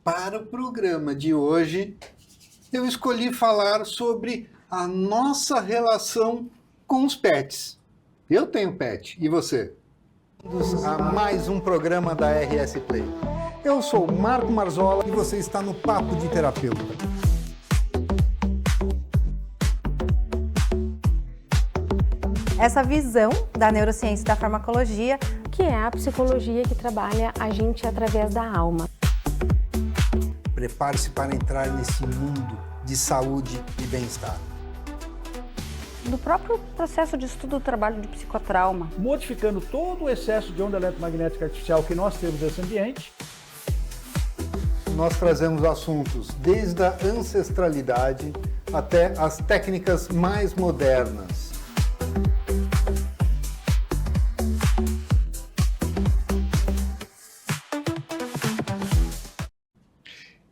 Para o programa de hoje, eu escolhi falar sobre a nossa relação com os pets. Eu tenho pet, e você? A mais um programa da RS Play. Eu sou o Marco Marzola e você está no Papo de Terapeuta. Essa visão da neurociência e da farmacologia, que é a psicologia que trabalha a gente através da alma. Prepare-se para entrar nesse mundo de saúde e bem-estar. Do próprio processo de estudo do trabalho de psicotrauma. Modificando todo o excesso de onda eletromagnética artificial que nós temos nesse ambiente. Nós trazemos assuntos desde a ancestralidade até as técnicas mais modernas.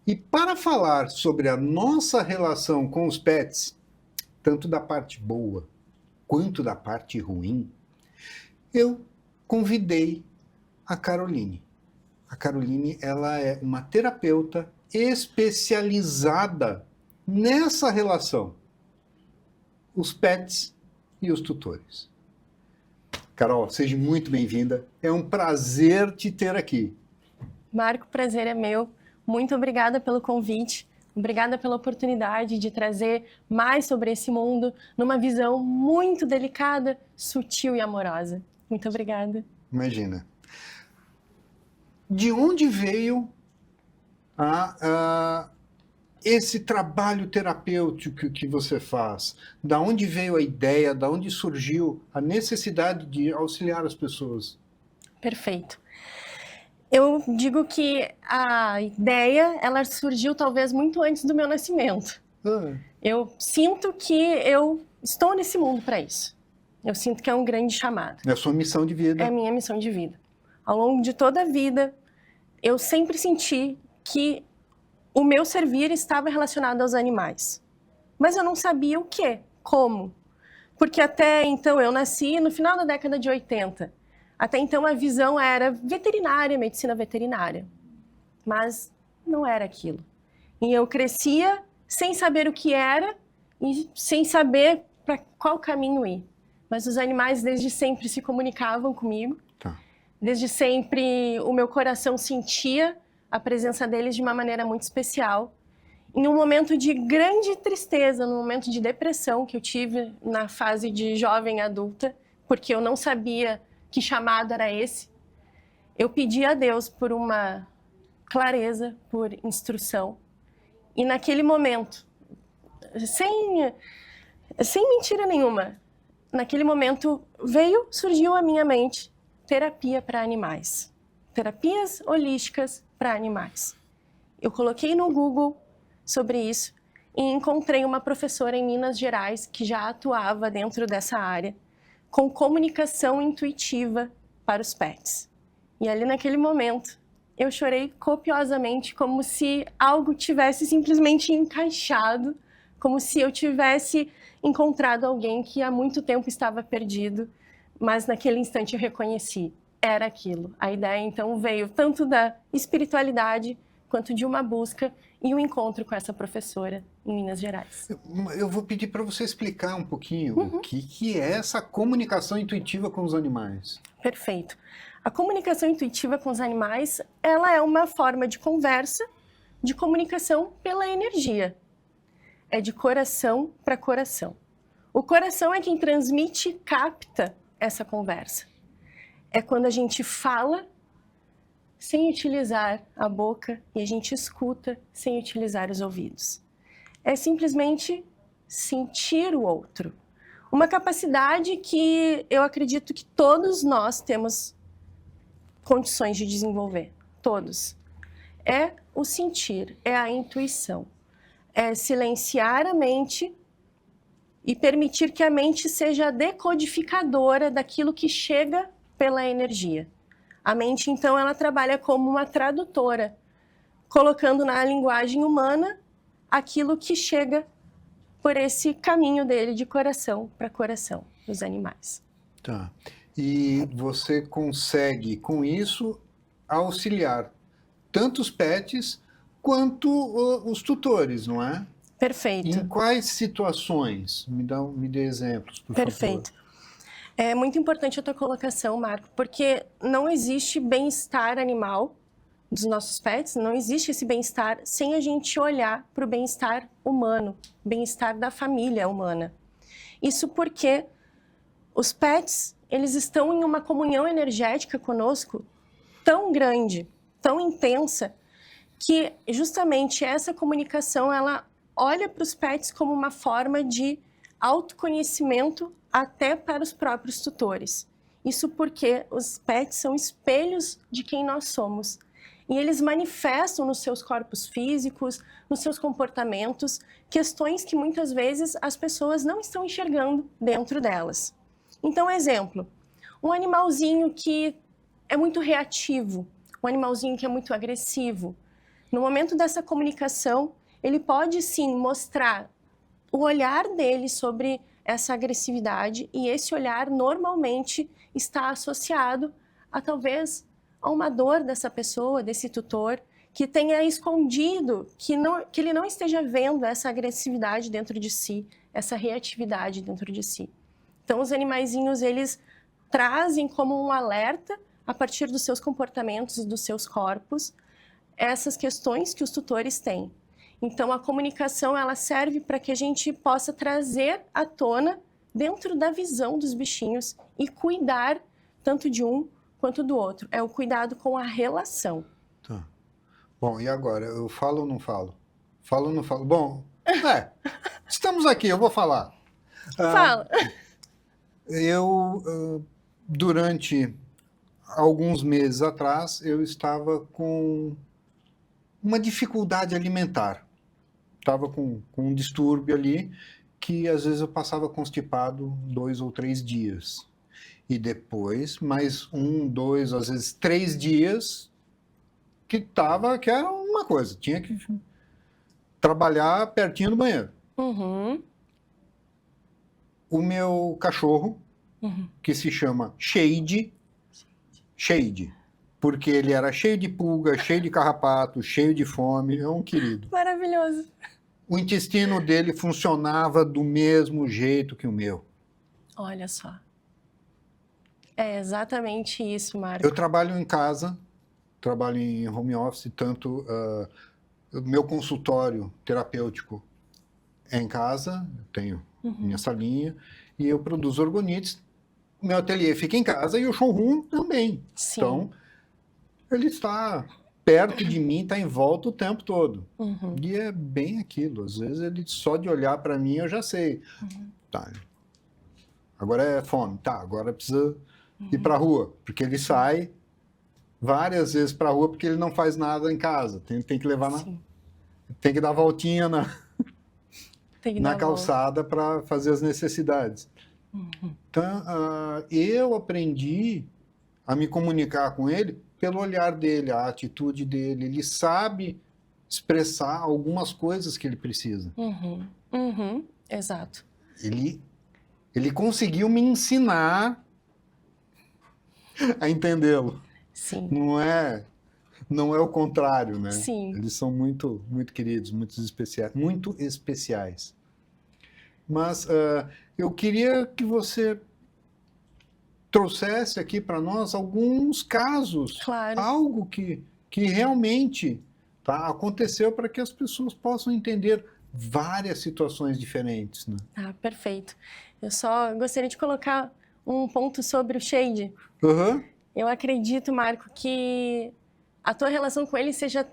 E para falar sobre a nossa relação com os pets, tanto da parte boa quanto da parte ruim, eu convidei a Caroline. A Caroline, ela é uma terapeuta especializada nessa relação, os pets e os tutores. Carol, seja muito bem-vinda. É um prazer te ter aqui. Marco, o prazer é meu. Muito obrigada pelo convite, obrigada pela oportunidade de trazer mais sobre esse mundo numa visão muito delicada, sutil e amorosa. Muito obrigada. Imagina. De onde veio esse trabalho terapêutico que você faz? Da onde veio a ideia, da onde surgiu a necessidade de auxiliar as pessoas? Perfeito. Eu digo que a ideia, ela surgiu talvez muito antes do meu nascimento. Eu sinto que eu estou nesse mundo para isso. Eu sinto que é um grande chamado. É a sua missão de vida. É a minha missão de vida. Ao longo de toda a vida, eu sempre senti que o meu servir estava relacionado aos animais. Mas eu não sabia o quê, como. Porque até então eu nasci no final da década de 80. Até então a visão era veterinária, medicina veterinária, mas não era aquilo. E eu crescia sem saber o que era e sem saber para qual caminho ir. Mas os animais desde sempre se comunicavam comigo, desde sempre o meu coração sentia a presença deles de uma maneira muito especial. Em um momento de grande tristeza, num momento de depressão que eu tive na fase de jovem adulta, porque eu não sabia que chamado era esse, eu pedi a Deus por uma clareza, por instrução. E naquele momento, sem mentira nenhuma, naquele momento surgiu à minha mente terapia para animais. Terapias holísticas para animais. Eu coloquei no Google sobre isso e encontrei uma professora em Minas Gerais que já atuava dentro dessa área, com comunicação intuitiva para os pets. E ali naquele momento, eu chorei copiosamente, como se algo tivesse simplesmente encaixado, como se eu tivesse encontrado alguém que há muito tempo estava perdido, mas naquele instante eu reconheci, era aquilo. A ideia então veio tanto da espiritualidade, quanto de uma busca e um encontro com essa professora em Minas Gerais. Eu vou pedir para você explicar um pouquinho o que é essa comunicação intuitiva com os animais. Perfeito. A comunicação intuitiva com os animais, ela é uma forma de conversa, de comunicação pela energia. É de coração para coração. O coração é quem transmite e capta essa conversa. É quando a gente fala sem utilizar a boca e a gente escuta sem utilizar os ouvidos. É simplesmente sentir o outro. Uma capacidade que eu acredito que todos nós temos condições de desenvolver. Todos. É o sentir, é a intuição. É silenciar a mente e permitir que a mente seja a decodificadora daquilo que chega pela energia. A mente, então, ela trabalha como uma tradutora, colocando na linguagem humana aquilo que chega por esse caminho dele de coração para coração, dos animais. Tá. E você consegue, com isso, auxiliar tanto os pets quanto os tutores, não é? Perfeito. Em quais situações? Me dê exemplos, por Perfeito. favor. É muito importante a tua colocação, Marco, porque não existe bem-estar animal dos nossos pets, não existe esse bem-estar sem a gente olhar para o bem-estar humano, bem-estar da família humana. Isso porque os pets, eles estão em uma comunhão energética conosco tão grande, tão intensa, que justamente essa comunicação, ela olha para os pets como uma forma de autoconhecimento até para os próprios tutores. Isso porque os pets são espelhos de quem nós somos. E eles manifestam nos seus corpos físicos, nos seus comportamentos, questões que muitas vezes as pessoas não estão enxergando dentro delas. Então, exemplo, um animalzinho que é muito reativo, um animalzinho que é muito agressivo. No momento dessa comunicação, ele pode sim mostrar o olhar dele sobre essa agressividade, e esse olhar normalmente está associado a talvez a uma dor dessa pessoa, desse tutor, que tenha escondido, que ele não esteja vendo essa agressividade dentro de si, essa reatividade dentro de si. Então, os animaizinhos, eles trazem como um alerta, a partir dos seus comportamentos e dos seus corpos, essas questões que os tutores têm. Então, a comunicação, ela serve para que a gente possa trazer à tona, dentro da visão dos bichinhos, e cuidar tanto de um quanto do outro. É o cuidado com a relação. Tá. Bom, e agora? Eu falo ou não falo? Falo ou não falo? Bom, estamos aqui, eu vou falar. Fala! Durante alguns meses atrás, eu estava com uma dificuldade alimentar. Estava com um distúrbio ali, que às vezes eu passava constipado 2 ou 3 dias. E depois, mais 1, 2, às vezes 3 dias, que era uma coisa, tinha que trabalhar pertinho do banheiro. Uhum. O meu cachorro, que se chama Shade, porque ele era cheio de pulga, cheio de carrapato, cheio de fome, é um querido. Maravilhoso. O intestino dele funcionava do mesmo jeito que o meu. Olha só. É exatamente isso, Marco. Eu trabalho em casa, trabalho em home office, tanto o meu consultório terapêutico é em casa, eu tenho minha salinha, e eu produzo orgonites. Meu ateliê fica em casa e o showroom também. Sim. Então, ele está perto de mim, está em volta o tempo todo. E é bem aquilo. Às vezes, ele só de olhar para mim, eu já sei. Tá. Agora é fome. Tá, agora precisa ir para a rua. Porque ele sai várias vezes para a rua porque ele não faz nada em casa. Tem que levar tem que dar voltinha na calçada para fazer as necessidades. Então, eu aprendi a me comunicar com ele pelo olhar dele, a atitude dele. Ele sabe expressar algumas coisas que ele precisa. Exato. Ele conseguiu me ensinar a entendê-lo. Sim. Não é o contrário, né? Sim. Eles são muito, muito queridos, muito especiais. Mas eu queria que você trouxesse aqui para nós alguns casos, Claro. algo que realmente aconteceu para que as pessoas possam entender várias situações diferentes, né? Ah, perfeito. Eu só gostaria de colocar um ponto sobre o Shade. Eu acredito, Marco, que a tua relação com ele seja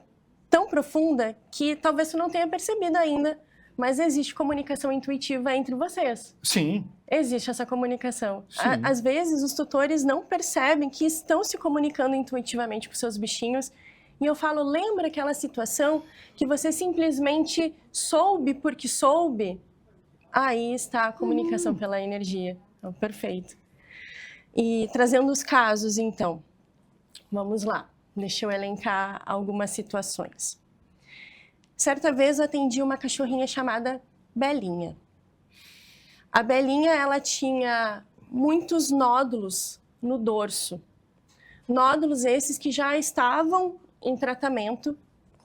tão profunda que talvez tu não tenha percebido ainda, mas existe comunicação intuitiva entre vocês. Sim. Existe essa comunicação. Sim. Às vezes, os tutores não percebem que estão se comunicando intuitivamente com seus bichinhos. E eu falo, lembra aquela situação que você simplesmente soube porque soube? Aí está a comunicação pela energia. Então, perfeito. E trazendo os casos, então, vamos lá. Deixa eu elencar algumas situações. Certa vez eu atendi uma cachorrinha chamada Belinha. A Belinha, ela tinha muitos nódulos no dorso. Nódulos esses que já estavam em tratamento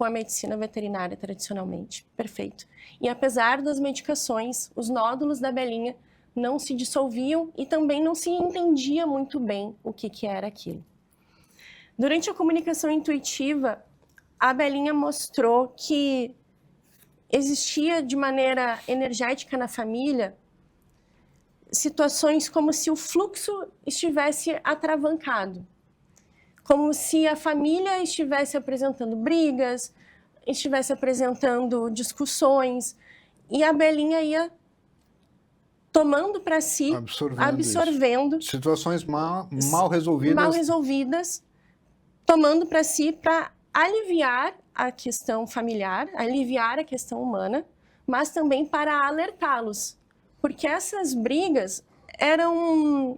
com a medicina veterinária tradicionalmente. Perfeito. E apesar das medicações, os nódulos da abelhinha não se dissolviam e também não se entendia muito bem o que era aquilo. Durante a comunicação intuitiva, a abelhinha mostrou que existia de maneira energética na família situações como se o fluxo estivesse atravancado, como se a família estivesse apresentando brigas, estivesse apresentando discussões, e a abelhinha ia tomando para si, absorvendo situações mal resolvidas, tomando para si para aliviar a questão familiar, aliviar a questão humana, mas também para alertá-los, porque essas brigas eram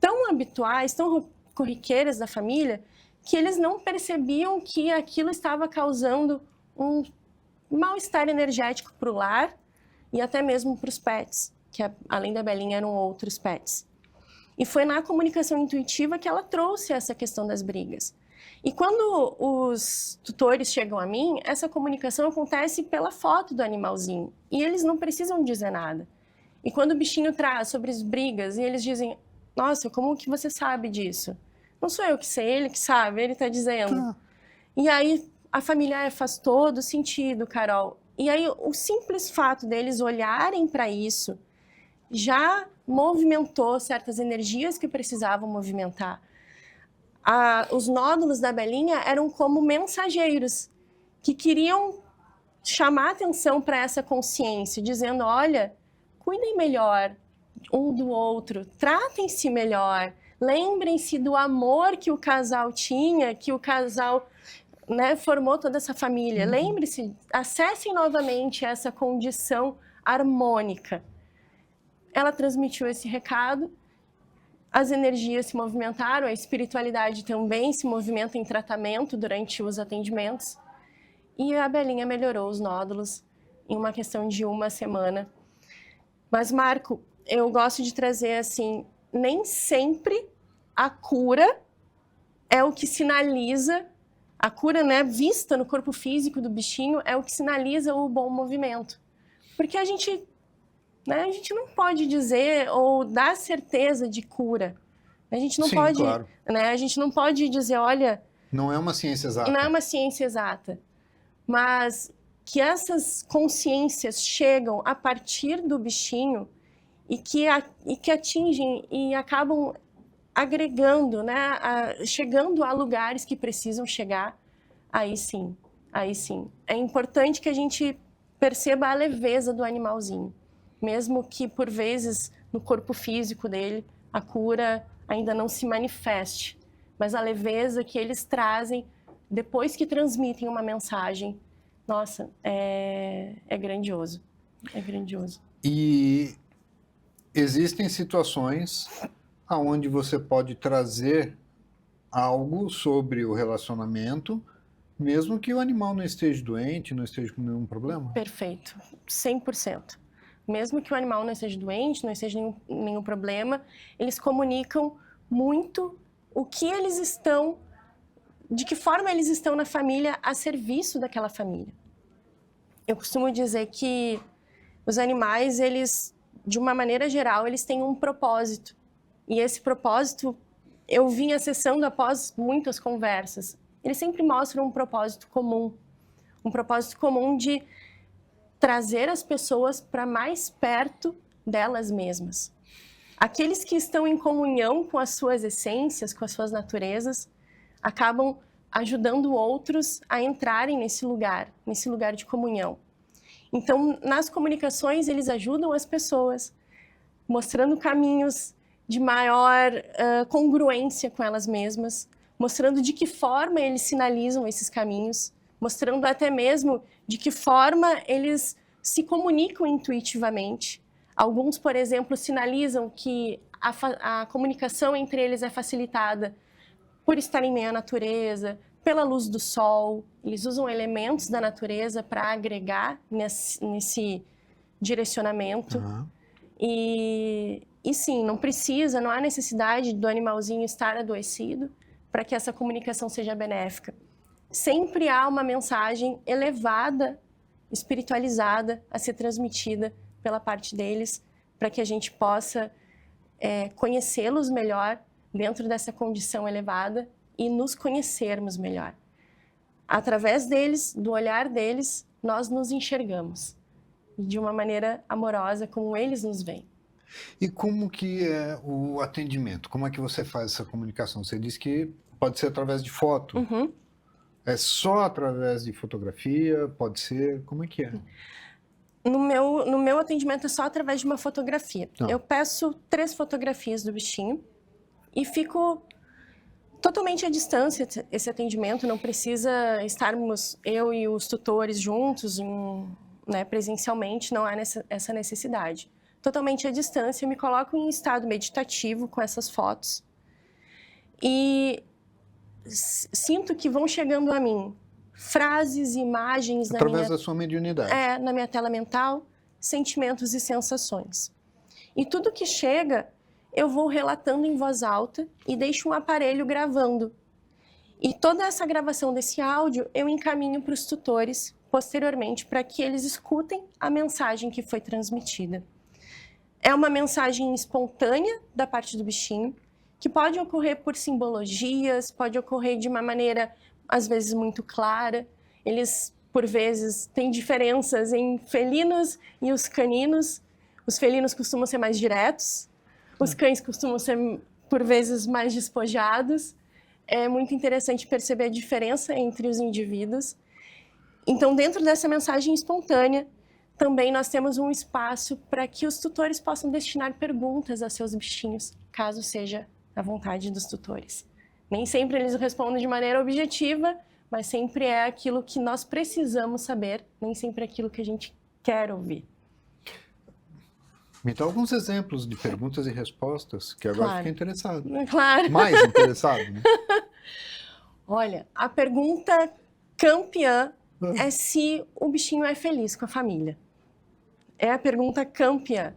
tão habituais, tão corriqueiras da família, que eles não percebiam que aquilo estava causando um mal-estar energético para o lar e até mesmo para os pets, que além da abelhinha eram outros pets. E foi na comunicação intuitiva que ela trouxe essa questão das brigas. E quando os tutores chegam a mim, essa comunicação acontece pela foto do animalzinho, e eles não precisam dizer nada. E quando o bichinho traz sobre as brigas, e eles dizem, nossa, como que você sabe disso? Não sou eu que sei, ele que sabe, ele está dizendo. E aí a família faz todo sentido, Carol. E aí o simples fato deles olharem para isso já movimentou certas energias que precisavam movimentar. Os nódulos da abelhinha eram como mensageiros que queriam chamar atenção para essa consciência, dizendo, olha, cuidem melhor um do outro, tratem-se melhor, lembrem-se do amor que o casal tinha, que o casal, né, formou toda essa família. Lembre-se, acessem novamente essa condição harmônica. Ela transmitiu esse recado, as energias se movimentaram, a espiritualidade também se movimenta em tratamento durante os atendimentos, e a abelhinha melhorou os nódulos em uma questão de 1 semana. Mas, Marco, eu gosto de trazer assim, nem sempre a cura é o que sinaliza, a cura, né, vista no corpo físico do bichinho é o que sinaliza o bom movimento. Porque a gente não pode dizer ou dar certeza de cura. A gente não pode, claro. Né, a gente não pode dizer, olha... Não é uma ciência exata. Não é uma ciência exata. Mas que essas consciências chegam a partir do bichinho e que atingem e acabam agregando, né, chegando a lugares que precisam chegar, aí sim. É importante que a gente perceba a leveza do animalzinho, mesmo que por vezes no corpo físico dele a cura ainda não se manifeste, mas a leveza que eles trazem depois que transmitem uma mensagem, nossa, é grandioso, é grandioso. E existem situações onde você pode trazer algo sobre o relacionamento, mesmo que o animal não esteja doente, não esteja com nenhum problema? Perfeito, 100%. Mesmo que o animal não esteja doente, não esteja nenhum problema, eles comunicam muito o que eles estão, de que forma eles estão na família a serviço daquela família. Eu costumo dizer que os animais, eles, de uma maneira geral, eles têm um propósito. E esse propósito, eu vim acessando após muitas conversas. Eles sempre mostram um propósito comum de trazer as pessoas para mais perto delas mesmas. Aqueles que estão em comunhão com as suas essências, com as suas naturezas, acabam ajudando outros a entrarem nesse lugar de comunhão. Então, nas comunicações, eles ajudam as pessoas, mostrando caminhos de maior congruência com elas mesmas, mostrando de que forma eles sinalizam esses caminhos, mostrando até mesmo de que forma eles se comunicam intuitivamente. Alguns, por exemplo, sinalizam que a comunicação entre eles é facilitada por estar em meio à natureza, pela luz do sol. Eles usam elementos da natureza para agregar nesse direcionamento. Uhum. E sim, não há necessidade do animalzinho estar adoecido para que essa comunicação seja benéfica. sempre há uma mensagem elevada, espiritualizada a ser transmitida pela parte deles, para que a gente possa conhecê-los melhor dentro dessa condição elevada e nos conhecermos melhor. Através deles, do olhar deles, nós nos enxergamos de uma maneira amorosa, como eles nos veem. E como que é o atendimento? Como é que você faz essa comunicação? Você disse que pode ser através de foto. Uhum. É só através de fotografia? Pode ser? Como é que é? No meu atendimento é só através de uma fotografia. Tá. Eu peço 3 fotografias do bichinho e fico totalmente à distância esse atendimento. Não precisa estarmos eu e os tutores juntos presencialmente, não há essa necessidade. Totalmente à distância, eu me coloco em estado meditativo com essas fotos e sinto que vão chegando a mim frases e imagens Através da sua mediunidade. na minha tela mental, sentimentos e sensações. E tudo que chega, eu vou relatando em voz alta e deixo um aparelho gravando. E toda essa gravação desse áudio eu encaminho para os tutores posteriormente para que eles escutem a mensagem que foi transmitida. É uma mensagem espontânea da parte do bichinho, que pode ocorrer por simbologias, pode ocorrer de uma maneira, às vezes, muito clara. Eles, por vezes, têm diferenças em felinos e os caninos. Os felinos costumam ser mais diretos, os cães costumam ser, por vezes, mais despojados. É muito interessante perceber a diferença entre os indivíduos. Então, dentro dessa mensagem espontânea, também nós temos um espaço para que os tutores possam destinar perguntas a seus bichinhos, caso seja a vontade dos tutores. Nem sempre eles respondem de maneira objetiva, mas sempre é aquilo que nós precisamos saber, nem sempre é aquilo que a gente quer ouvir. Me dá alguns exemplos de perguntas e respostas, que agora Claro. fiquei interessado. Claro. Mais interessado, né? Olha, a pergunta campeã é se o bichinho é feliz com a família. É a pergunta campeã.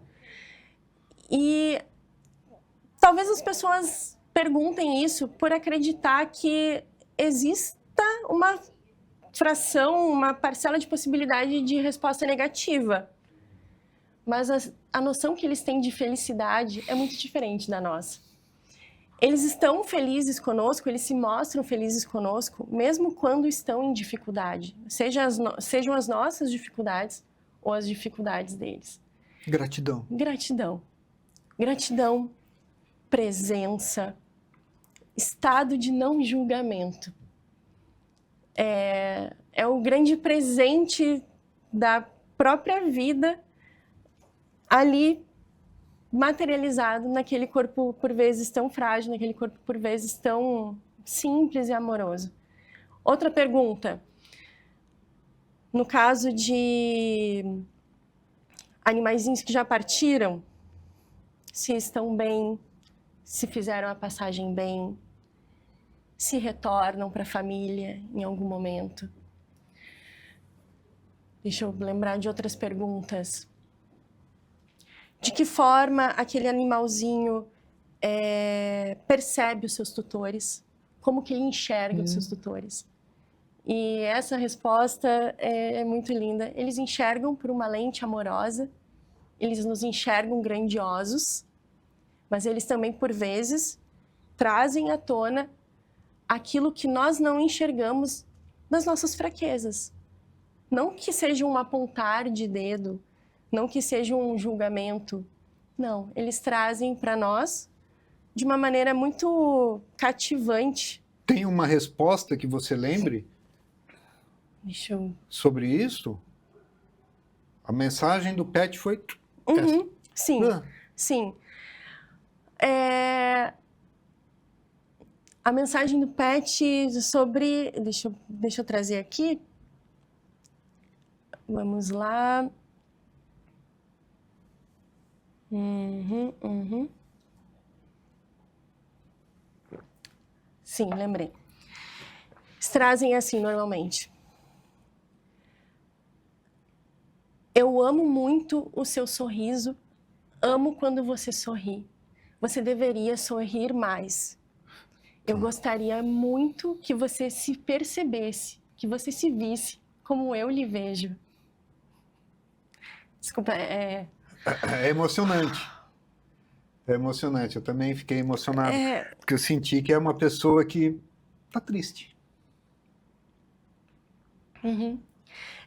E talvez as pessoas perguntem isso por acreditar que exista uma fração, uma parcela de possibilidade de resposta negativa. Mas a noção que eles têm de felicidade é muito diferente da nossa. Eles estão felizes conosco, eles se mostram felizes conosco, mesmo quando estão em dificuldade. Sejam as nossas dificuldades ou as dificuldades deles. Gratidão. Gratidão. Gratidão, presença, estado de não julgamento. É o grande presente da própria vida ali materializado naquele corpo por vezes tão frágil, naquele corpo por vezes tão simples e amoroso. Outra pergunta. No caso de animaizinhos que já partiram, se estão bem, se fizeram a passagem bem, se retornam para a família em algum momento. Deixa eu lembrar de outras perguntas. De que forma aquele animalzinho percebe os seus tutores? Como que ele enxerga os seus tutores? E essa resposta é muito linda. Eles enxergam por uma lente amorosa, eles nos enxergam grandiosos, mas eles também, por vezes, trazem à tona aquilo que nós não enxergamos nas nossas fraquezas. Não que seja um apontar de dedo, não que seja um julgamento. Não, eles trazem para nós de uma maneira muito cativante. Tem uma resposta que você lembre Deixa eu... sobre isso? A mensagem do pet foi... Uhum, sim, Ah. sim. A mensagem do pet sobre... Deixa eu trazer aqui. Vamos lá. Sim, lembrei. Eles trazem assim, normalmente. Eu amo muito o seu sorriso, amo quando você sorri. Você deveria sorrir mais. Eu gostaria muito que você se percebesse, que você se visse como eu lhe vejo. Desculpa, É emocionante. É emocionante. Eu também fiquei emocionado, porque eu senti que é uma pessoa que tá triste.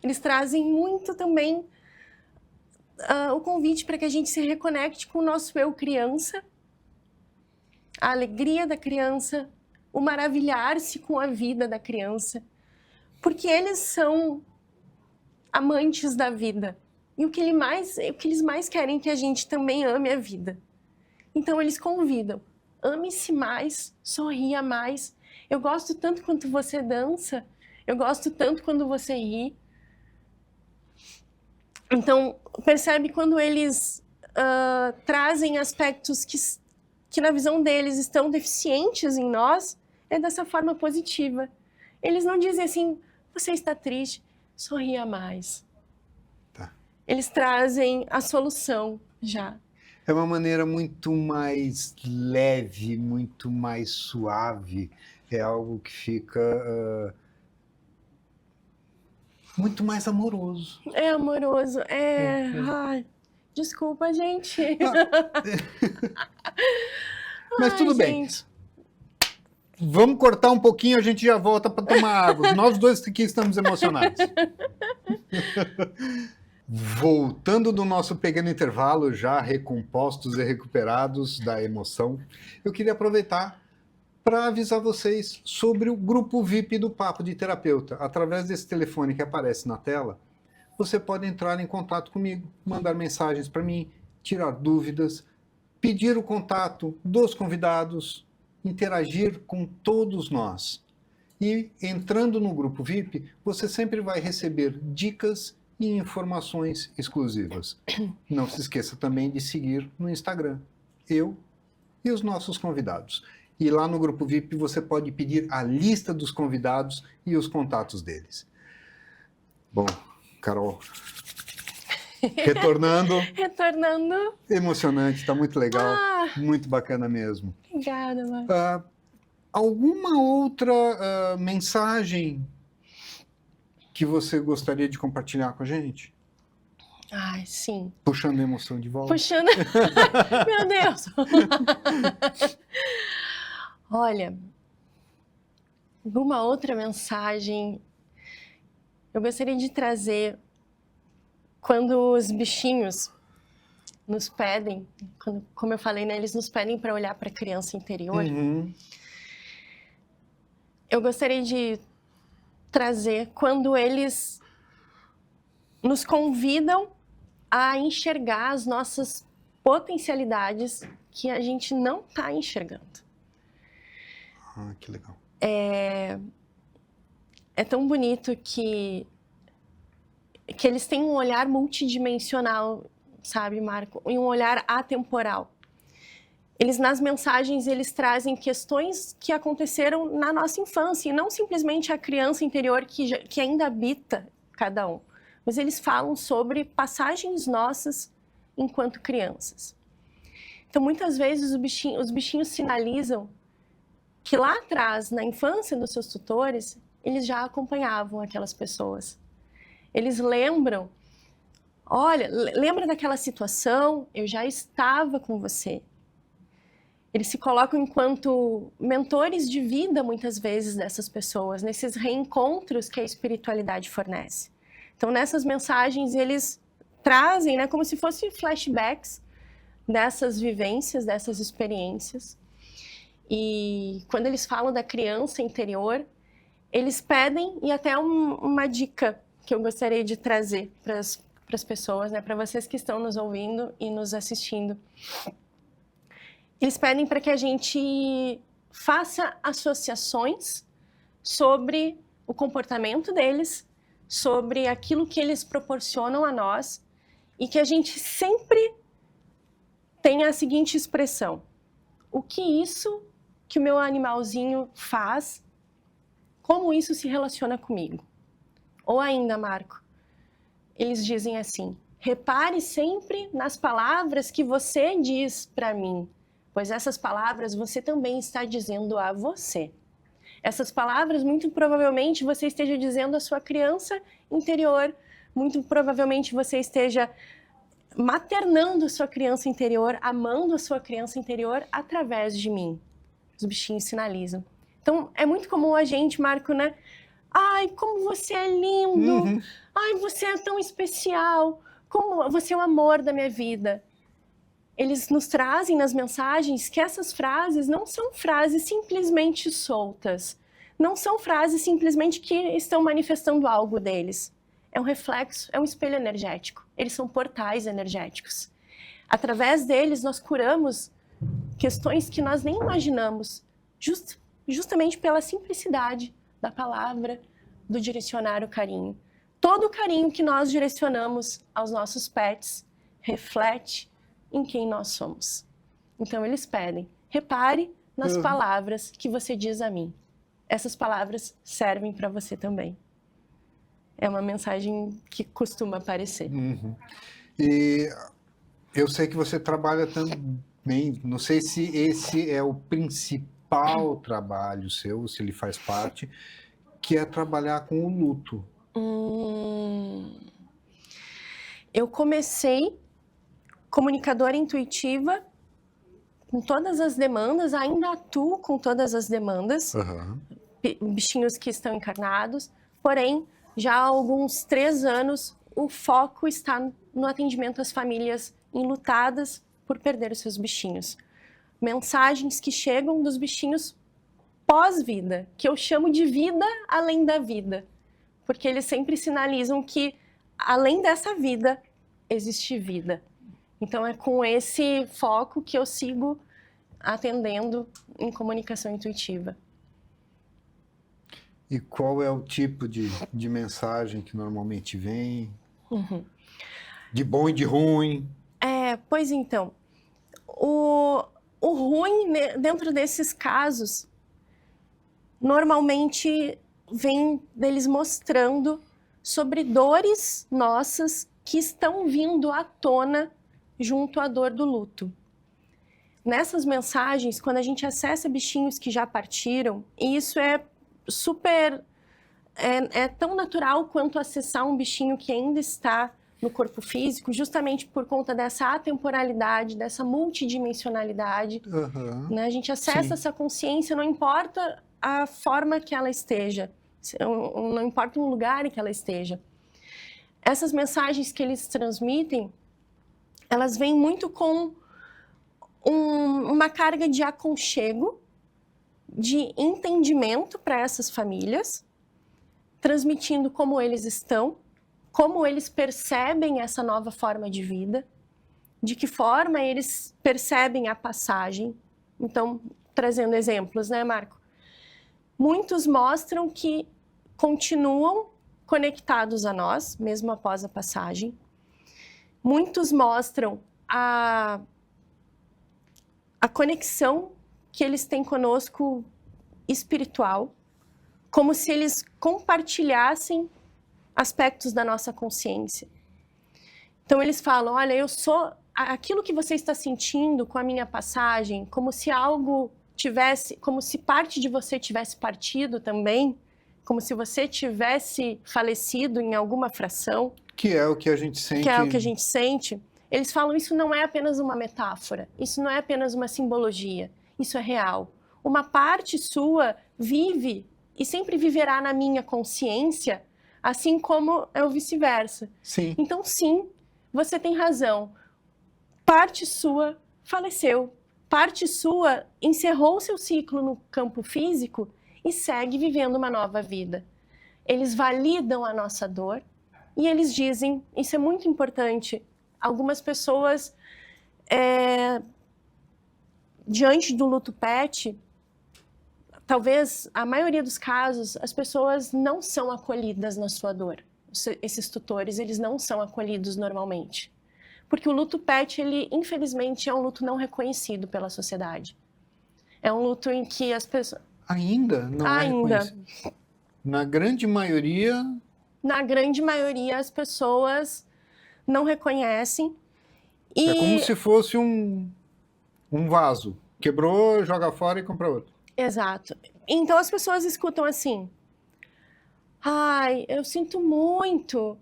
Eles trazem muito também o convite para que a gente se reconecte com o nosso eu criança, a alegria da criança, o maravilhar-se com a vida da criança, porque eles são amantes da vida. E o que eles mais querem é que a gente também ame a vida. Então eles convidam, ame-se mais, sorria mais. Eu gosto tanto quando você dança, eu gosto tanto quando você ri. Então, percebe quando eles trazem aspectos que na visão deles estão deficientes em nós, é dessa forma positiva. Eles não dizem assim, você está triste, sorria mais. Tá. Eles trazem a solução já. É uma maneira muito mais leve, muito mais suave. É algo que fica muito mais amoroso. É amoroso, Ai, desculpa, gente. Mas Ai, tudo bem. gente. Vamos cortar um pouquinho, a gente já volta para tomar água. Nós dois aqui estamos emocionados. Voltando do nosso pequeno intervalo, já recompostos e recuperados da emoção, eu queria aproveitar para avisar vocês sobre o grupo VIP do Papo de Terapeuta. Através desse telefone que aparece na tela, você pode entrar em contato comigo, mandar mensagens para mim, tirar dúvidas, pedir o contato dos convidados, interagir com todos nós. E entrando no grupo VIP, você sempre vai receber dicas e informações exclusivas. Não se esqueça também de seguir no Instagram, eu e os nossos convidados. E lá no grupo VIP você pode pedir a lista dos convidados e os contatos deles. Bom, Carol, retornando, emocionante, está muito legal, muito bacana mesmo. Obrigada, Marco. Alguma outra mensagem que você gostaria de compartilhar com a gente? Ai, sim. Puxando a emoção de volta. Puxando... Meu Deus! Olha, alguma outra mensagem eu gostaria de trazer quando os bichinhos nos pedem, como eu falei, né, eles nos pedem para olhar para a criança interior. Eu gostaria de trazer quando eles nos convidam a enxergar as nossas potencialidades que a gente não está enxergando. Que legal. É tão bonito que eles têm um olhar multidimensional, sabe, Marco? E um olhar atemporal. Nas mensagens, eles trazem questões que aconteceram na nossa infância, e não simplesmente a criança interior que ainda habita cada um. Mas eles falam sobre passagens nossas enquanto crianças. Então, muitas vezes, os bichinhos sinalizam que lá atrás, na infância dos seus tutores, eles já acompanhavam aquelas pessoas. Eles lembram, olha, lembra daquela situação? Eu já estava com você. Eles se colocam enquanto mentores de vida, muitas vezes, dessas pessoas, nesses reencontros que a espiritualidade fornece. Então, nessas mensagens, eles trazem, né, como se fossem flashbacks dessas vivências, dessas experiências. E quando eles falam da criança interior, eles pedem, e até uma dica que eu gostaria de trazer para as pessoas, né, para vocês que estão nos ouvindo e nos assistindo. Eles pedem para que a gente faça associações sobre o comportamento deles, sobre aquilo que eles proporcionam a nós, e que a gente sempre tenha a seguinte expressão: o que isso que o meu animalzinho faz, como isso se relaciona comigo? Ou ainda, Marco, eles dizem assim: repare sempre nas palavras que você diz para mim, pois essas palavras você também está dizendo a você. Essas palavras, muito provavelmente, você esteja dizendo à sua criança interior, muito provavelmente você esteja maternando a sua criança interior, amando a sua criança interior através de mim. Os bichinhos sinalizam. Então, é muito comum a gente, Marco, né? Ai, como você é lindo! Ai, você é tão especial! Como você é o amor da minha vida! Eles nos trazem nas mensagens que essas frases não são frases simplesmente soltas. Não são frases simplesmente que estão manifestando algo deles. É um reflexo, é um espelho energético. Eles são portais energéticos. Através deles, nós curamos questões que nós nem imaginamos, justamente pela simplicidade da palavra, do direcionar o carinho. Todo o carinho que nós direcionamos aos nossos pets reflete em quem nós somos. Então, eles pedem, repare nas palavras que você diz a mim. Essas palavras servem para você também. É uma mensagem que costuma aparecer. E eu sei que você trabalha também, não sei se esse é o principal trabalho seu, se ele faz parte, que é trabalhar com o luto. Eu comecei comunicadora intuitiva com todas as demandas, ainda atuo com todas as demandas, bichinhos que estão encarnados, porém, já há alguns 3 anos, o foco está no atendimento às famílias enlutadas por perder os seus bichinhos. Mensagens que chegam dos bichinhos pós-vida, que eu chamo de vida além da vida, porque eles sempre sinalizam que, além dessa vida, existe vida. Então, é com esse foco que eu sigo atendendo em comunicação intuitiva. E qual é o tipo de mensagem que normalmente vem? De bom e de ruim? Pois então, o ruim, né, dentro desses casos, normalmente vem deles mostrando sobre dores nossas que estão vindo à tona junto à dor do luto. Nessas mensagens, quando a gente acessa bichinhos que já partiram, e isso é super... É tão natural quanto acessar um bichinho que ainda está no corpo físico, justamente por conta dessa atemporalidade, dessa multidimensionalidade. Né? A gente acessa essa consciência, não importa a forma que ela esteja, não importa o lugar em que ela esteja. Essas mensagens que eles transmitem, elas vêm muito com uma carga de aconchego, de entendimento para essas famílias, transmitindo como eles estão, como eles percebem essa nova forma de vida, de que forma eles percebem a passagem. Então, trazendo exemplos, né, Marco? Muitos mostram que continuam conectados a nós, mesmo após a passagem. Muitos mostram a conexão que eles têm conosco espiritual, como se eles compartilhassem aspectos da nossa consciência. Então eles falam, olha, eu sou aquilo que você está sentindo com a minha passagem, como se algo tivesse, como se parte de você tivesse partido também, como se você tivesse falecido em alguma fração. Que é o que a gente sente. Que é o que a gente sente. Eles falam, isso não é apenas uma metáfora, isso não é apenas uma simbologia, isso é real. Uma parte sua vive e sempre viverá na minha consciência, assim como é o vice-versa. Sim. Então, sim, você tem razão. Parte sua faleceu, parte sua encerrou seu ciclo no campo físico e segue vivendo uma nova vida. Eles validam a nossa dor e eles dizem, isso é muito importante, algumas pessoas, diante do luto pet, talvez a maioria dos casos, as pessoas não são acolhidas na sua dor. Esses tutores, eles não são acolhidos normalmente. Porque o luto pet, ele, infelizmente, é um luto não reconhecido pela sociedade. É um luto em que as pessoas... Ainda não é reconhecido. Na grande maioria... Na grande maioria, as pessoas não reconhecem. E... É como se fosse um vaso. Quebrou, joga fora e compra outro. Exato. Então as pessoas escutam assim: ai, eu sinto muito.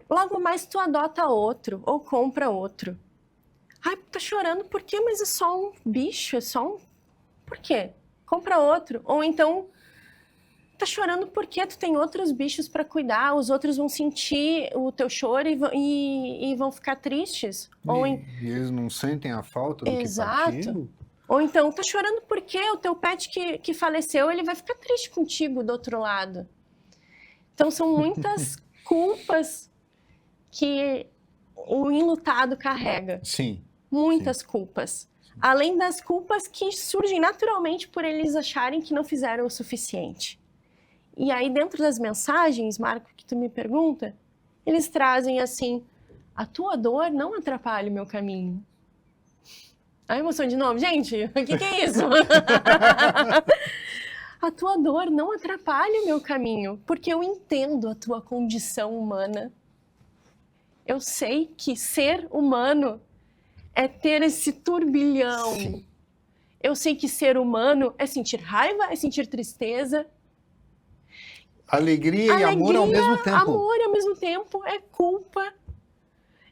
Logo mais tu adota outro ou compra outro. Ai, tá chorando por quê? Mas é só um bicho, é só um... Por quê? Compra outro. Ou então, tá chorando porque tu tem outros bichos para cuidar, os outros vão sentir o teu choro e vão ficar tristes. E eles não sentem a falta do Exato. que partiu? Ou então, tá chorando porque o teu pet que faleceu, ele vai ficar triste contigo do outro lado. Então, são muitas culpas que o enlutado carrega. Sim. Muitas culpas. Além das culpas que surgem naturalmente por eles acharem que não fizeram o suficiente. E aí, dentro das mensagens, Marco, que tu me pergunta, eles trazem assim: a tua dor não atrapalha o meu caminho. A emoção de novo, gente, o que é isso? A tua dor não atrapalha o meu caminho, porque eu entendo a tua condição humana. Eu sei que ser humano é ter esse turbilhão. Sim. Eu sei que ser humano é sentir raiva, é sentir tristeza. Alegria e amor ao mesmo tempo. Amor ao mesmo tempo é culpa.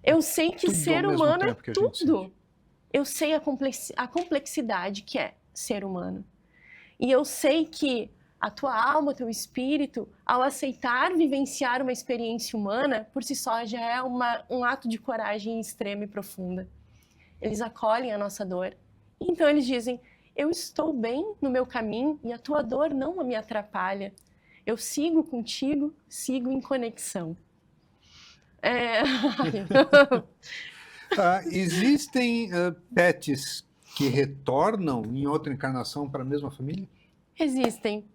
Eu sei que Tudo ser ao mesmo humano é tempo que a gente tudo. sente. Eu sei a complexidade que é ser humano. E eu sei que a tua alma, o teu espírito, ao aceitar vivenciar uma experiência humana, por si só já é um ato de coragem extrema e profunda. Eles acolhem a nossa dor. Então eles dizem: eu estou bem no meu caminho e a tua dor não me atrapalha. Eu sigo contigo, sigo em conexão. Existem pets que retornam em outra encarnação para a mesma família? Existem.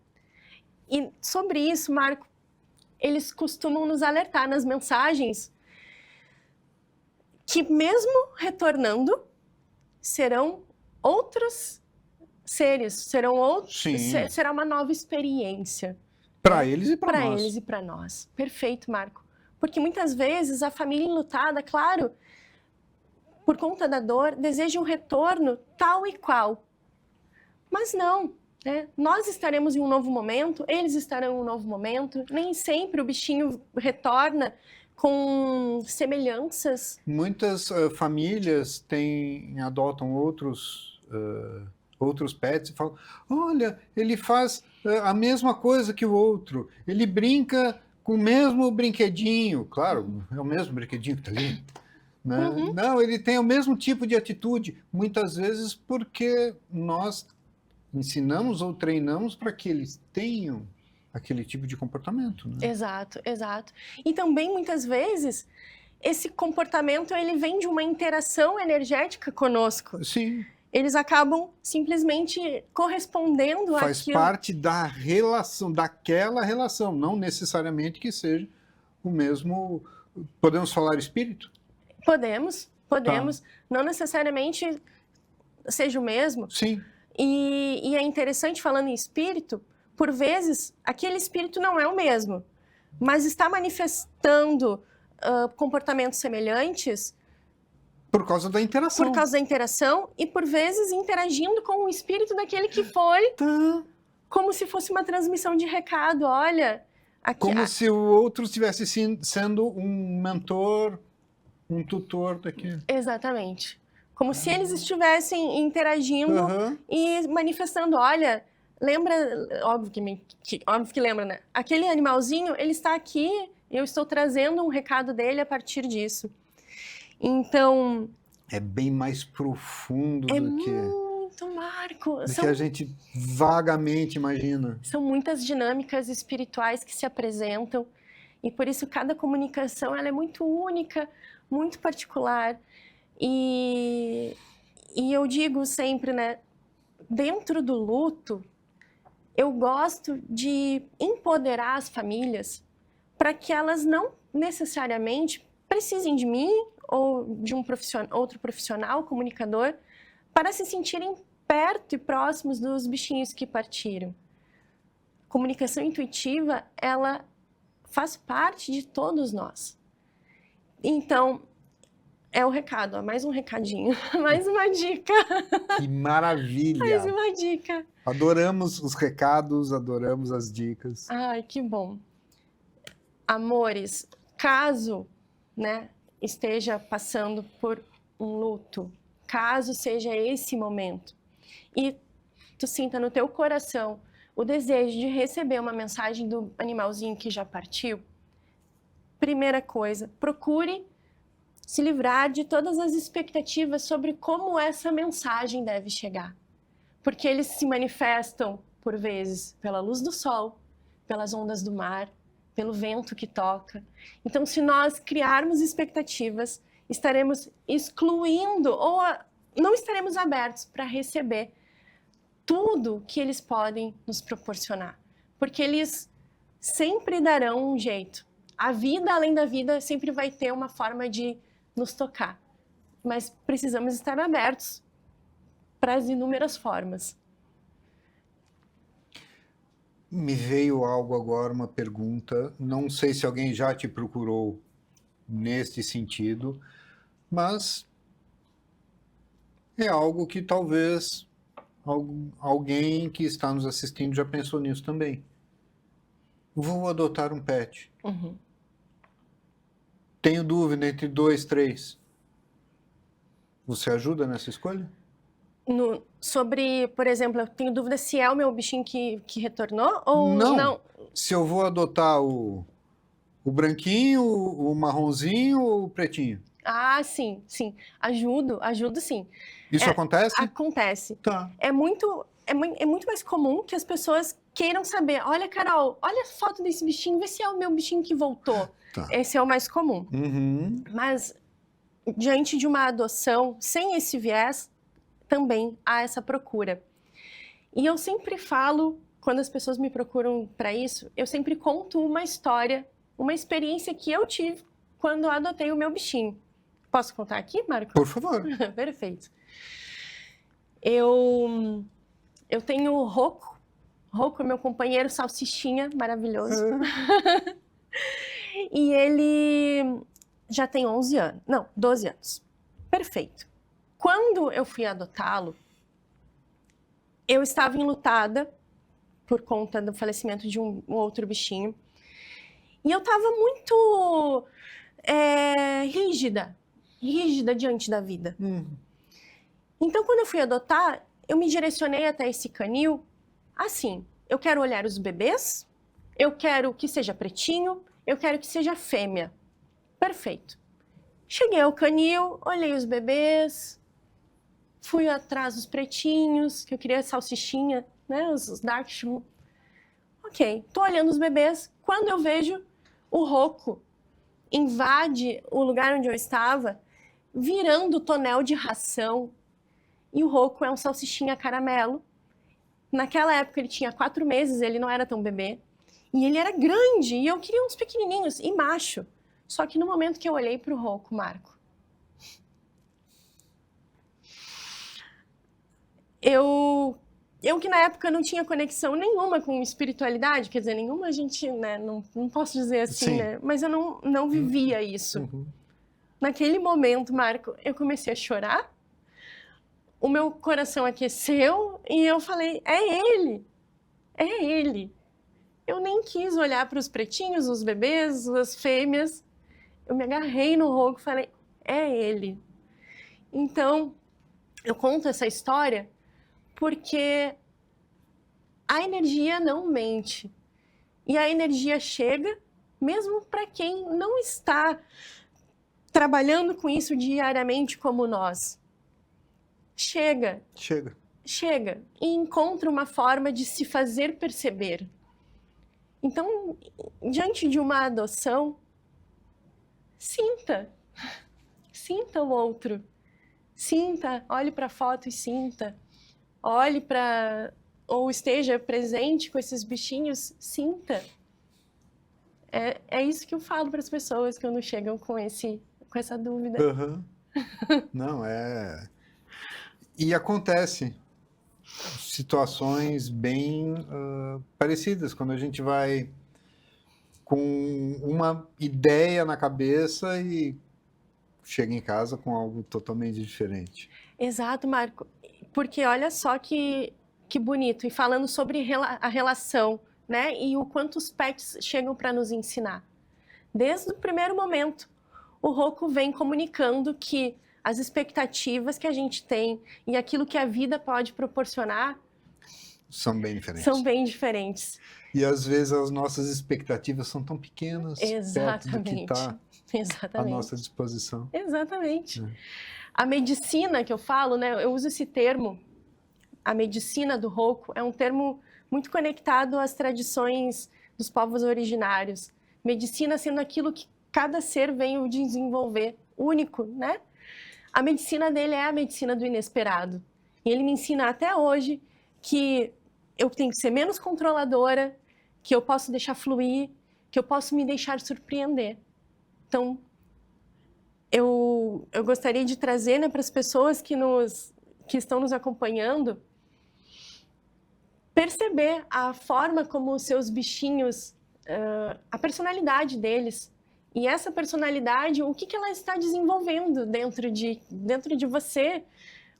E sobre isso, Marco, eles costumam nos alertar nas mensagens que mesmo retornando, serão outros seres, será uma nova experiência. Para eles e para nós. Para eles e para nós. Perfeito, Marco. Porque muitas vezes a família enlutada, claro, por conta da dor, deseja um retorno tal e qual. Mas não, né? Nós estaremos em um novo momento, eles estarão em um novo momento. Nem sempre o bichinho retorna com semelhanças. Muitas famílias adotam outros pets e falam: olha, ele faz a mesma coisa que o outro, ele brinca com o mesmo brinquedinho. Claro, é o mesmo brinquedinho que está ali. Né? Uhum. Não, ele tem o mesmo tipo de atitude, muitas vezes porque nós ensinamos ou treinamos para que eles tenham aquele tipo de comportamento. Né? Exato, exato. E também, muitas vezes, esse comportamento ele vem de uma interação energética conosco. Sim. Eles acabam simplesmente correspondendo Faz àquilo. parte da relação, daquela relação, não necessariamente que seja o mesmo. Podemos falar espírito? Podemos. Não necessariamente seja o mesmo. Sim. E é interessante, falando em espírito, por vezes, aquele espírito não é o mesmo, mas está manifestando comportamentos semelhantes Por causa da interação. por causa da interação e, por vezes, interagindo com o espírito daquele que foi, como se fosse uma transmissão de recado. Olha, aqui, Como se o outro estivesse sendo um mentor, um tutor daquele. Exatamente. Como se eles estivessem interagindo e manifestando, olha, lembra, óbvio que lembra, né? Aquele animalzinho, ele está aqui, eu estou trazendo um recado dele a partir disso. Então... É bem mais profundo do que muito, Marco. que a gente vagamente imagina. São muitas dinâmicas espirituais que se apresentam e por isso cada comunicação ela é muito única, muito particular. E eu digo sempre, né, dentro do luto, eu gosto de empoderar as famílias para que elas não necessariamente precisem de mim ou de outro profissional, comunicador, para se sentirem perto e próximos dos bichinhos que partiram. Comunicação intuitiva, ela faz parte de todos nós. Então, É o recado, ó, mais um recadinho, mais uma dica, Que maravilha! mais uma dica. Adoramos os recados, adoramos as dicas. Ai, que bom. Amores, caso, né, esteja passando por um luto, caso seja esse momento, e tu sinta no teu coração o desejo de receber uma mensagem do animalzinho que já partiu, primeira coisa, procure se livrar de todas as expectativas sobre como essa mensagem deve chegar. Porque eles se manifestam, por vezes, pela luz do sol, pelas ondas do mar, pelo vento que toca. Então, se nós criarmos expectativas, estaremos excluindo ou não estaremos abertos para receber tudo que eles podem nos proporcionar. Porque eles sempre darão um jeito. A vida, além da vida, sempre vai ter uma forma de nos tocar. Mas precisamos estar abertos para as inúmeras formas. Me veio algo agora, uma pergunta. Não sei se alguém já te procurou neste sentido, mas é algo que talvez alguém que está nos assistindo já pensou nisso também. Vou adotar um pet. Uhum. Tenho dúvida entre 2, 3. Você ajuda nessa escolha? Sobre, por exemplo, eu tenho dúvida se é o meu bichinho que retornou ou não. Se eu vou adotar o branquinho, o marronzinho ou o pretinho? Ah, sim, sim. Ajudo sim. Isso acontece? Acontece. Tá. É muito mais comum que as pessoas queiram saber. Olha, Carol, olha a foto desse bichinho, vê se é o meu bichinho que voltou. Tá. Esse é o mais comum. Uhum. Mas, diante de uma adoção, sem esse viés, também há essa procura. E eu sempre falo, quando as pessoas me procuram para isso, eu sempre conto uma história, uma experiência que eu tive quando eu adotei o meu bichinho. Posso contar aqui, Marco? Por favor. Perfeito. Eu tenho o Rocco. Rocco é meu companheiro salsichinha, maravilhoso. E ele já tem 12 anos. Perfeito. Quando eu fui adotá-lo, eu estava enlutada por conta do falecimento de um outro bichinho. E eu estava muito rígida diante da vida. Então, quando eu fui adotar, eu me direcionei até esse canil assim, eu quero olhar os bebês, eu quero que seja pretinho, eu quero que seja fêmea. Perfeito. Cheguei ao canil, olhei os bebês, fui atrás dos pretinhos, que eu queria salsichinha, né, os dark shrew. Ok, tô olhando os bebês, quando eu vejo o Rocco invade o lugar onde eu estava, virando tonel de ração. E o Rocco é um salsichinha caramelo. Naquela época ele tinha 4 meses, ele não era tão bebê. E ele era grande, e eu queria uns pequenininhos, e macho. Só que no momento que eu olhei para o Rocco, Marco, eu que na época não tinha conexão nenhuma com espiritualidade, quer dizer, nenhuma a gente, né, não posso dizer assim, Sim. né, mas eu não vivia isso. Uhum. Naquele momento, Marco, eu comecei a chorar, o meu coração aqueceu e eu falei, é ele. Eu nem quis olhar para os pretinhos, os bebês, as fêmeas, eu me agarrei no Rocco e falei, é ele. Então, eu conto essa história porque a energia não mente. E a energia chega, mesmo para quem não está trabalhando com isso diariamente como nós. Chega e encontra uma forma de se fazer perceber. Então, diante de uma adoção, sinta o outro. Sinta, olhe para a foto e sinta. Olhe para, ou esteja presente com esses bichinhos, sinta. É isso que eu falo para as pessoas quando chegam com essa dúvida. Uhum. Não, E acontece situações bem parecidas, quando a gente vai com uma ideia na cabeça e chega em casa com algo totalmente diferente. Exato, Marco. Porque olha só que bonito. E falando sobre a relação, né? E o quanto os pets chegam para nos ensinar. Desde o primeiro momento, o Rocco vem comunicando que as expectativas que a gente tem e aquilo que a vida pode proporcionar São bem diferentes. são bem diferentes. E às vezes as nossas expectativas são tão pequenas perto do que está à Exatamente. nossa disposição. Exatamente. A medicina que eu falo, né? Eu uso esse termo, a medicina do Rocco, é um termo muito conectado às tradições dos povos originários. Medicina sendo aquilo que cada ser veio desenvolver, único, né? A medicina dele é a medicina do inesperado. E ele me ensina até hoje que eu tenho que ser menos controladora, que eu posso deixar fluir, que eu posso me deixar surpreender. Então, eu gostaria de trazer, né, para as pessoas que estão nos acompanhando, perceber a forma como os seus bichinhos, a personalidade deles, e essa personalidade, o que ela está desenvolvendo dentro de você,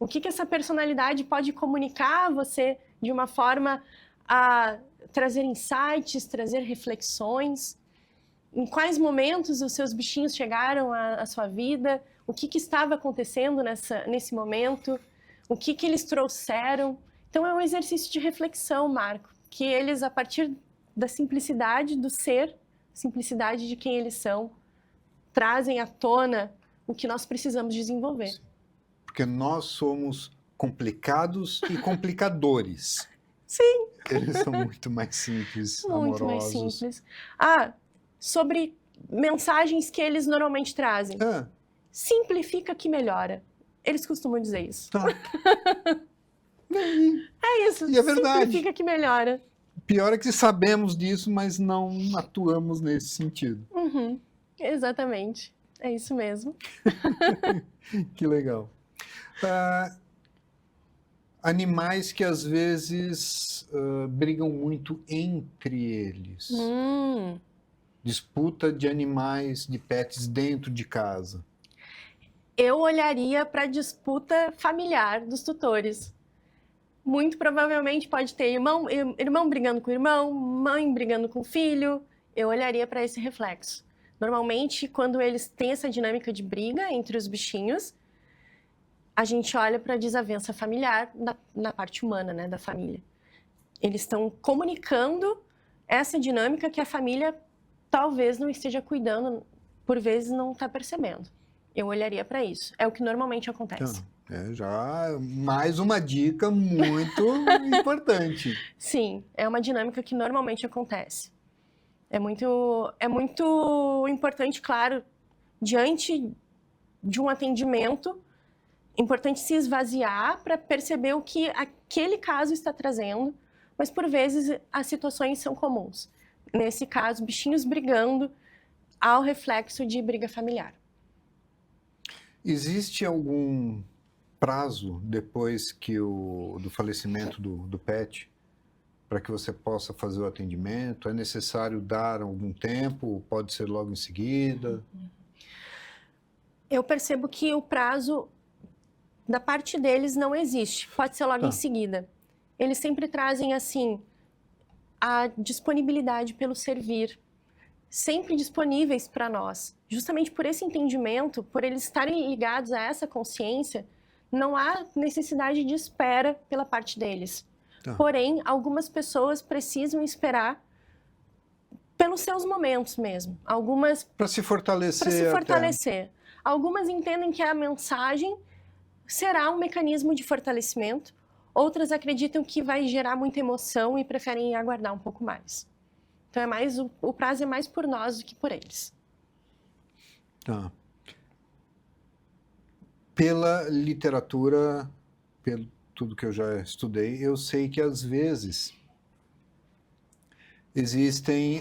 o que essa personalidade pode comunicar a você de uma forma a trazer insights, trazer reflexões, em quais momentos os seus bichinhos chegaram à sua vida, o que estava acontecendo nesse momento, o que eles trouxeram. Então é um exercício de reflexão, Marco, que eles, a partir da simplicidade do ser, simplicidade de quem eles são, trazem à tona o que nós precisamos desenvolver. Porque nós somos complicados e complicadores. Sim. Eles são muito mais simples, Muito mais amorosos. simples. Sobre mensagens que eles normalmente trazem. Simplifica que melhora. Eles costumam dizer isso. Tá. É isso. E é verdade. Simplifica que melhora. Pior é que sabemos disso, mas não atuamos nesse sentido. Uhum. Exatamente. É isso mesmo. Que legal. Animais que às vezes brigam muito entre eles. Disputa de animais, de pets dentro de casa. Eu olharia para a disputa familiar dos tutores. Muito provavelmente pode ter irmão brigando com irmão, mãe brigando com filho. Eu olharia para esse reflexo. Normalmente, quando eles têm essa dinâmica de briga entre os bichinhos, a gente olha para a desavença familiar na parte humana, né, da família. Eles estão comunicando essa dinâmica que a família talvez não esteja cuidando, por vezes não está percebendo. Eu olharia para isso. É o que normalmente acontece. Já mais uma dica muito importante. Sim, é uma dinâmica que normalmente acontece. É muito importante, claro, diante de um atendimento, importante se esvaziar para perceber o que aquele caso está trazendo, mas por vezes as situações são comuns. Nesse caso, bichinhos brigando ao reflexo de briga familiar. Existe algum prazo depois do falecimento do pet para que você possa fazer o atendimento? É necessário dar algum tempo? Pode ser logo em seguida? Eu percebo que o prazo da parte deles não existe. Pode ser logo em seguida. Eles sempre trazem, assim, a disponibilidade pelo servir, sempre disponíveis para nós. Justamente por esse entendimento, por eles estarem ligados a essa consciência, não há necessidade de espera pela parte deles. Porém, algumas pessoas precisam esperar pelos seus momentos mesmo. Algumas para se fortalecer. Algumas entendem que a mensagem será um mecanismo de fortalecimento. Outras acreditam que vai gerar muita emoção e preferem aguardar um pouco mais. Então, o prazo é mais por nós do que por eles. Tá. Pela literatura, pelo tudo que eu já estudei, eu sei que às vezes existem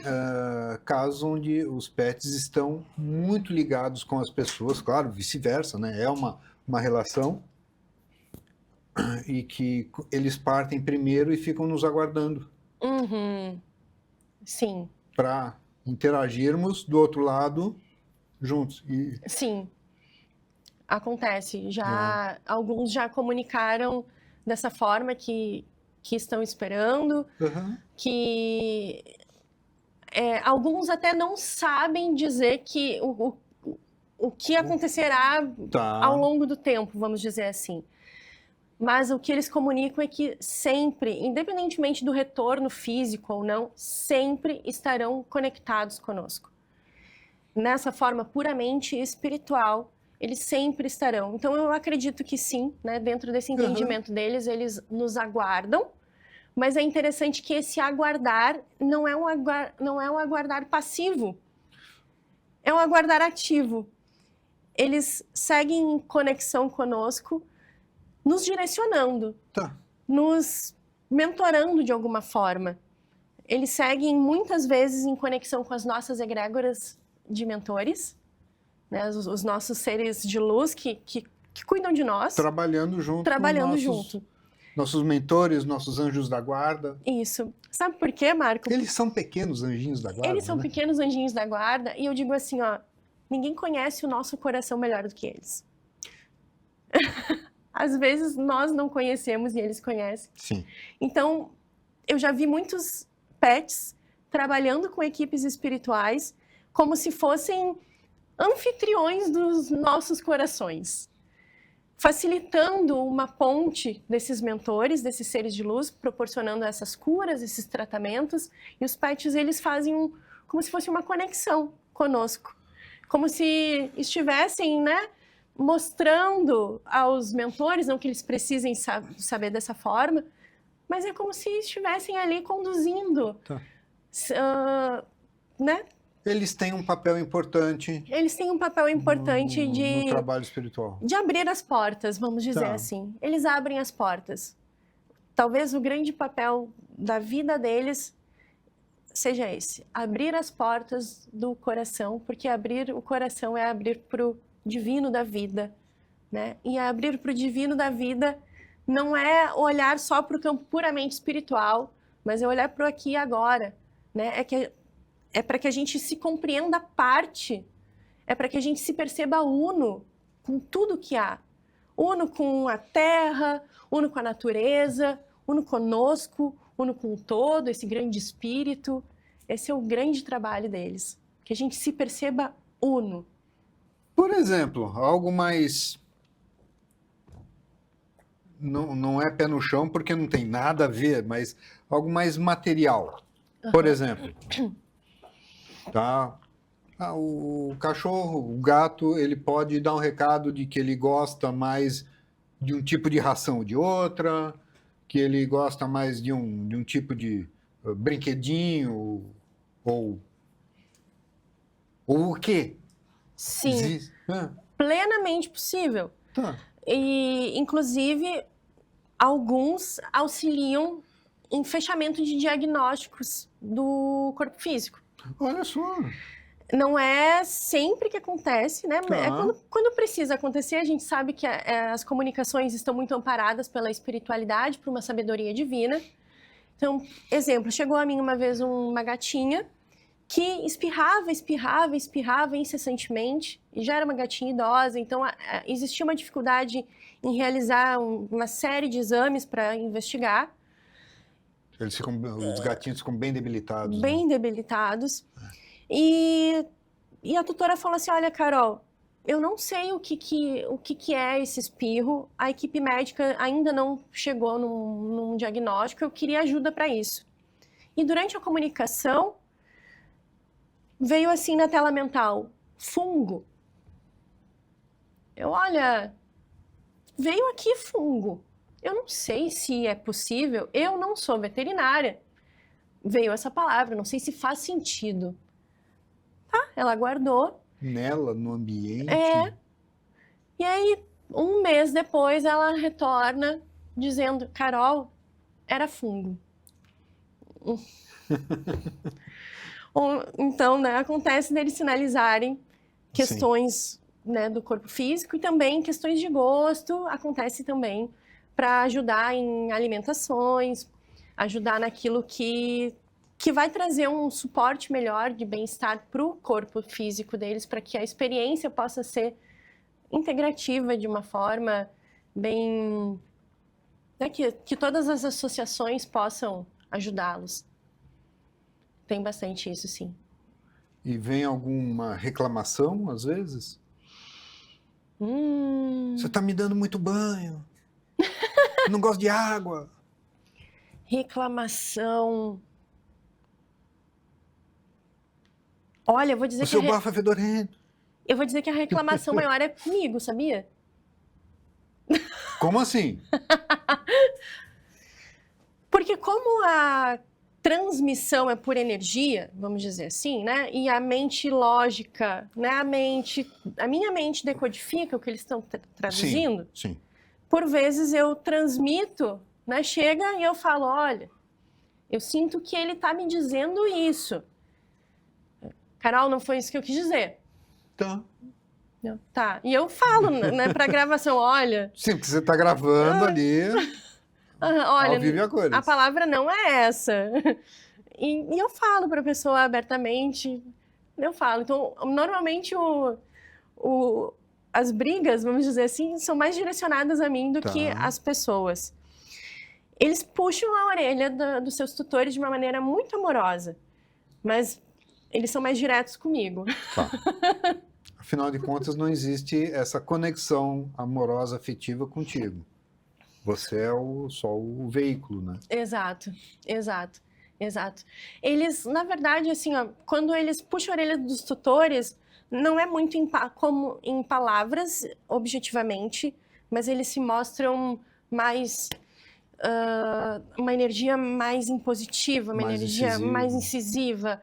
casos onde os pets estão muito ligados com as pessoas, claro, vice-versa, né? É uma relação e que eles partem primeiro e ficam nos aguardando. Sim. Para interagirmos do outro lado juntos. Sim. Acontece. Já, alguns já comunicaram dessa forma que estão esperando, que alguns até não sabem dizer que o que acontecerá ao longo do tempo, vamos dizer assim. Mas o que eles comunicam é que sempre, independentemente do retorno físico ou não, sempre estarão conectados conosco. Nessa forma puramente espiritual, eles sempre estarão. Então, eu acredito que sim, né? Dentro desse entendimento deles, eles nos aguardam. Mas é interessante que esse aguardar não é um aguardar passivo, é um aguardar ativo. Eles seguem em conexão conosco, nos direcionando, nos mentorando de alguma forma. Eles seguem muitas vezes em conexão com as nossas egrégoras de mentores, né? Os nossos seres de luz que cuidam de nós. Trabalhando junto. Nossos mentores, nossos anjos da guarda. Isso. Sabe por quê, Marco? Eles são pequenos anjinhos da guarda, Eles são pequenos anjinhos da guarda. E eu digo assim, ó, ninguém conhece o nosso coração melhor do que eles. Às vezes nós não conhecemos e eles conhecem. Sim. Então, eu já vi muitos pets trabalhando com equipes espirituais como se fossem anfitriões dos nossos corações, facilitando uma ponte desses mentores, desses seres de luz, proporcionando essas curas, esses tratamentos. E os pets, eles fazem como se fosse uma conexão conosco, como se estivessem, né, mostrando aos mentores, não que eles precisem saber dessa forma, mas é como se estivessem ali conduzindo, né? Eles têm um papel importante. Eles têm um papel importante no trabalho espiritual. De abrir as portas, vamos dizer assim. Eles abrem as portas. Talvez o grande papel da vida deles seja esse, abrir as portas do coração, porque abrir o coração é abrir para o divino da vida, né? E abrir para o divino da vida não é olhar só para o campo puramente espiritual, mas é olhar para o aqui e agora, né? É para que a gente se compreenda parte, é para que a gente se perceba uno com tudo que há. Uno com a terra, uno com a natureza, uno conosco, uno com o todo, esse grande espírito. Esse é o grande trabalho deles, que a gente se perceba uno. Por exemplo, algo mais... Não é pé no chão porque não tem nada a ver, mas algo mais material. Por exemplo, tá? O cachorro, o gato, ele pode dar um recado de que ele gosta mais de um tipo de ração ou de outra, que ele gosta mais de um tipo de brinquedinho, ou o quê? Sim, plenamente possível. Tá. E, inclusive, alguns auxiliam em fechamento de diagnósticos do corpo físico. Olha só. Não é sempre que acontece, né? É quando precisa acontecer. A gente sabe que as comunicações estão muito amparadas pela espiritualidade, por uma sabedoria divina. Então, exemplo, chegou a mim uma vez uma gatinha que espirrava incessantemente, e já era uma gatinha idosa, então existia uma dificuldade em realizar uma série de exames para investigar. Os gatinhos ficam bem debilitados. Bem, né? Debilitados. E a tutora falou assim, olha, Carol, eu não sei o que é esse espirro, a equipe médica ainda não chegou num diagnóstico, eu queria ajuda para isso. E durante a comunicação, veio assim na tela mental, fungo. Olha, veio aqui fungo. Eu não sei se é possível, eu não sou veterinária. Veio essa palavra, não sei se faz sentido. Tá, ela guardou. Nela, no ambiente. E aí, um mês depois, ela retorna dizendo, Carol, era fungo. Então, né, acontece deles sinalizarem questões, né, do corpo físico e também questões de gosto, acontece também para ajudar em alimentações, ajudar naquilo que vai trazer um suporte melhor de bem-estar para o corpo físico deles, para que a experiência possa ser integrativa, de uma forma bem... né, que todas as associações possam ajudá-los. Tem bastante isso, sim. E vem alguma reclamação, às vezes? Você está me dando muito banho. Não gosto de água. Reclamação... Olha, eu vou dizer O seu bafo é fedorento. Eu vou dizer que a reclamação maior é comigo, sabia? Como assim? Porque como a transmissão é por energia, vamos dizer assim, né? E a mente lógica, né? A minha mente decodifica o que eles estão traduzindo. Sim. Por vezes eu transmito, né? Chega e eu falo, olha, eu sinto que ele está me dizendo isso. Carol, não foi isso que eu quis dizer. Tá. Tá. E eu falo, né, pra gravação, olha... Sim, porque você está gravando ali, olha, ao vivo e a cores. a palavra não é essa. E eu falo pra pessoa abertamente, eu falo. Então, normalmente as brigas, vamos dizer assim, são mais direcionadas a mim do que as pessoas. Eles puxam a orelha dos seus tutores de uma maneira muito amorosa, mas eles são mais diretos comigo. Tá. Afinal de contas, não existe essa conexão amorosa, afetiva contigo. Você é só o veículo, né? Exato. Eles, na verdade, assim, ó, quando eles puxam a orelha dos tutores, não é muito como em palavras, objetivamente, mas eles se mostram mais... uma energia mais impositiva, uma energia mais incisiva.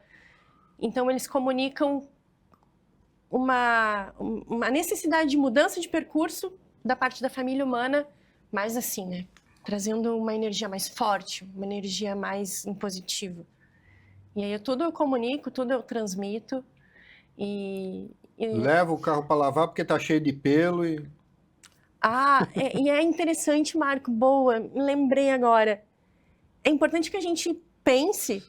Então, eles comunicam uma necessidade de mudança de percurso da parte da família humana, mais assim, né? Trazendo uma energia mais forte, uma energia mais impositiva. E aí tudo eu comunico, tudo eu transmito. Leva o carro para lavar porque tá cheio de pelo e... E é interessante, Marco, boa, me lembrei agora. É importante que a gente pense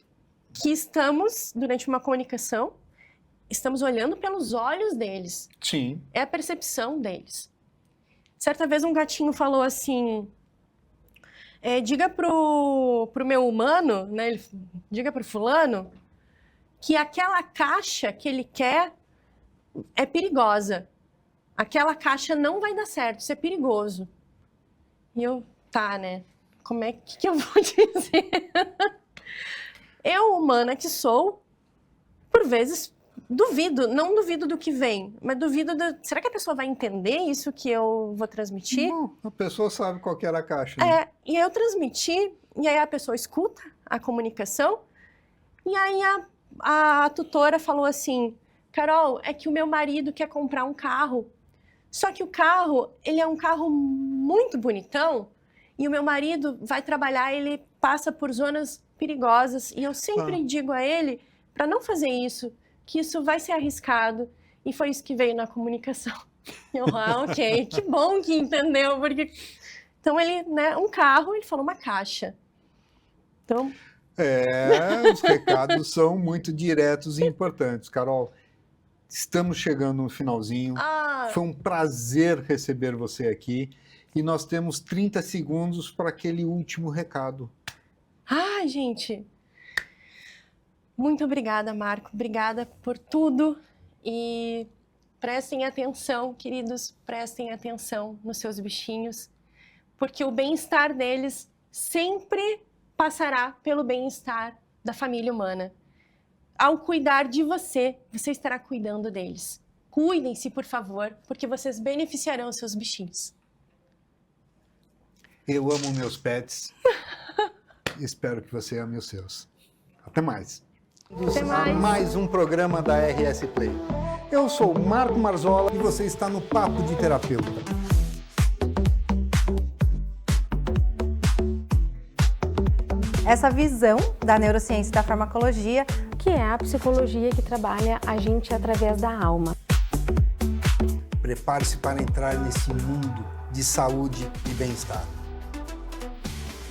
que estamos, durante uma comunicação, estamos olhando pelos olhos deles. Sim. É a percepção deles. Certa vez um gatinho falou assim, diga pro meu humano, né, diga pro fulano, que aquela caixa que ele quer é perigosa. Aquela caixa não vai dar certo, isso é perigoso. E eu, tá, né? Como é que eu vou dizer? Eu, humana que sou, por vezes duvido, não duvido do que vem, mas duvido será que a pessoa vai entender isso que eu vou transmitir? Não, a pessoa sabe qual que era a caixa. Né? E aí eu transmiti, e aí a pessoa escuta a comunicação, e aí a tutora falou assim, Carol, é que o meu marido quer comprar um carro, só que o carro, ele é um carro muito bonitão, e o meu marido vai trabalhar, ele passa por zonas perigosas, e eu sempre digo a ele para não fazer isso, que isso vai ser arriscado, e foi isso que veio na comunicação. Eu, ok, que bom que entendeu, porque... Então ele, né, um carro, ele falou uma caixa. Então... os recados são muito diretos e importantes, Carol. Estamos chegando no finalzinho. Foi um prazer receber você aqui. E nós temos 30 segundos para aquele último recado. Gente. Muito obrigada, Marco. Obrigada por tudo. E prestem atenção, queridos. Prestem atenção nos seus bichinhos. Porque o bem-estar deles sempre passará pelo bem-estar da família humana. Ao cuidar de você, você estará cuidando deles. Cuidem-se, por favor, porque vocês beneficiarão os seus bichinhos. Eu amo meus pets. Espero que você ame os seus. Até mais. Até mais. A mais um programa da RS Play. Eu sou o Marco Marzola e você está no Papo de Terapeuta. Essa visão da neurociência e da farmacologia, Que é a psicologia que trabalha a gente através da alma. Prepare-se para entrar nesse mundo de saúde e bem-estar.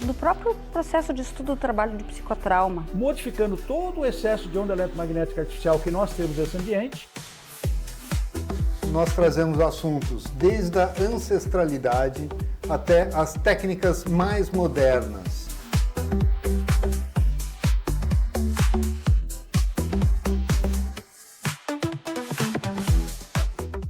Do próprio processo de estudo do trabalho de psicotrauma. Modificando todo o excesso de onda eletromagnética artificial que nós temos nesse ambiente. nós trazemos assuntos desde a ancestralidade até as técnicas mais modernas.